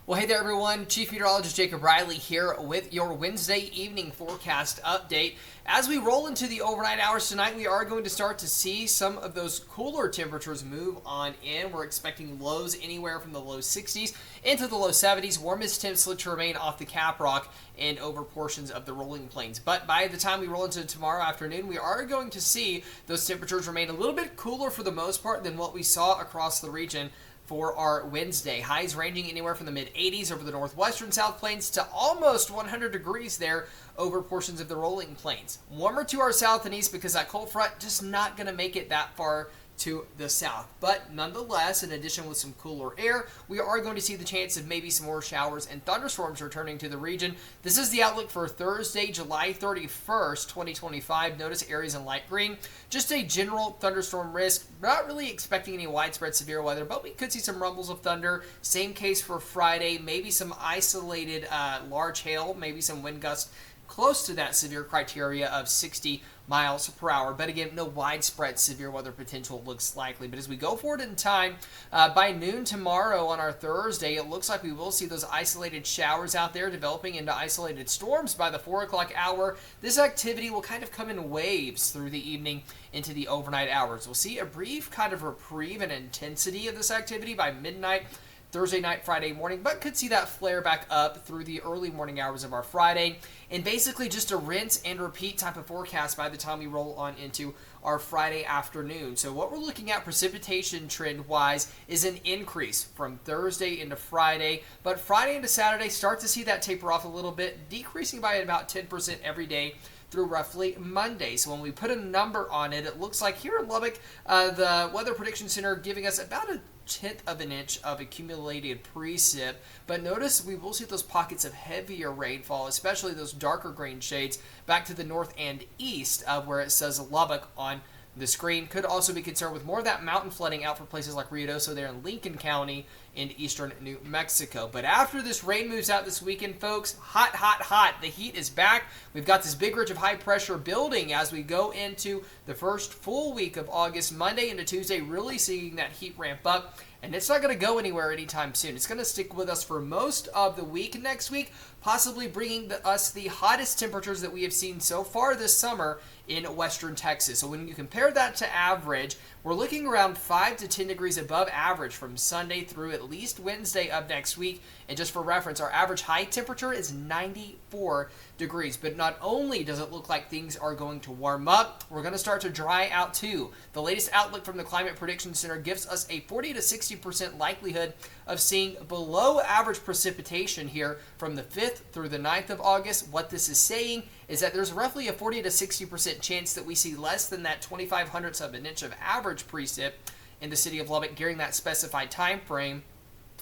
Well, hey there, everyone. Chief Meteorologist Jacob Riley here with your Wednesday evening forecast update. As we roll into the overnight hours tonight, we are going to start to see some of those cooler temperatures move on in. We're expecting lows anywhere from the low 60s into the low 70s. Warmest temps to remain off the Cap Rock and over portions of the rolling plains. But by the time we roll into tomorrow afternoon, we are going to see those temperatures remain a little bit cooler for the most part than what we saw across the region for our Wednesday. Highs ranging anywhere from the mid-80s over the northwestern South Plains to almost 100 degrees there over portions of the rolling plains. Warmer to our south and east because that cold front just not going to make it that far to the south. But nonetheless, in addition with some cooler air, we are going to see the chance of maybe some more showers and thunderstorms returning to the region. This is the outlook for Thursday, July 31st, 2025. Notice areas in light green. Just a general thunderstorm risk. Not really expecting any widespread severe weather, but we could see some rumbles of thunder. Same case for Friday. Maybe some isolated large hail, maybe some wind gusts close to that severe criteria of 60 miles per hour. But again, no widespread severe weather potential looks likely. But as we go forward in time, by noon tomorrow on our Thursday, it looks like we will see those isolated showers out there developing into isolated storms by the 4 o'clock hour. This activity will kind of come in waves through the evening into the overnight hours. We'll see a brief kind of reprieve and intensity of this activity by midnight Thursday night, Friday morning, but could see that flare back up through the early morning hours of our Friday, and basically just a rinse and repeat type of forecast by the time we roll on into our Friday afternoon. So what we're looking at precipitation trend-wise is an increase from Thursday into Friday, but Friday into Saturday start to see that taper off a little bit, decreasing by about 10% every day through roughly Monday. So when we put a number on it, it looks like here in Lubbock, the Weather Prediction Center giving us about a 1/10 of an inch of accumulated precip, but notice we will see those pockets of heavier rainfall, especially those darker green shades back to the north and east of where it says Lubbock on the screen. Could also be concerned with more of that mountain flooding out for places like Ruidoso there in Lincoln County in eastern New Mexico. But after this rain moves out this weekend, folks, hot, hot, hot. The heat is back. We've got this big ridge of high pressure building as we go into the first full week of August, Monday into Tuesday, really seeing that heat ramp up. And it's not going to go anywhere anytime soon. It's going to stick with us for most of the week next week, possibly bringing us the hottest temperatures that we have seen so far this summer in western Texas. So when you compare that to average, we're looking around 5 to 10 degrees above average from Sunday through at least Wednesday of next week. And just for reference, our average high temperature is 94 degrees. But not only does it look like things are going to warm up, we're going to start to dry out too. The latest outlook from the Climate Prediction Center gives us a 40 to 60% likelihood of seeing below average precipitation here from the 5th through the 9th of August. What this is saying is that there's roughly a 40 to 60% chance that we see less than that 25 hundredths of an inch of average precip in the city of Lubbock during that specified time frame.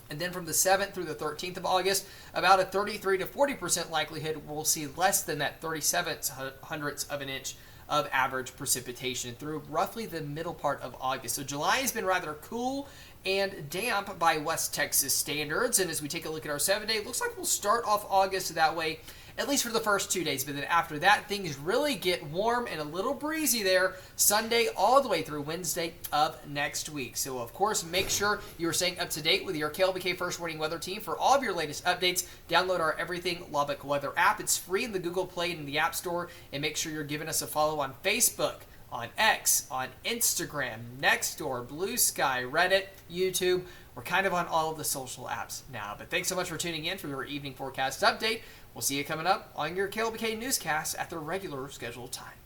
And then from the 7th through the 13th of August, about a 33 to 40% likelihood we'll see less than that 37 hundredths of an inch of average precipitation through roughly the middle part of August. So July has been rather cool and damp by West Texas standards. And as we take a look at our 7-day, it looks like we'll start off August that way, at least for the first 2 days. But then after that, things really get warm and a little breezy there Sunday all the way through Wednesday of next week. So, of course, make sure you're staying up to date with your KLBK First Warning Weather Team. For all of your latest updates, download our Everything Lubbock Weather app. It's free in the Google Play and in the App Store. And make sure you're giving us a follow on Facebook, on X, on Instagram, Nextdoor, Blue Sky, Reddit, YouTube. We're kind of on all of the social apps now. But thanks so much for tuning in for your evening forecast update. We'll see you coming up on your KLBK newscast at the regular scheduled time.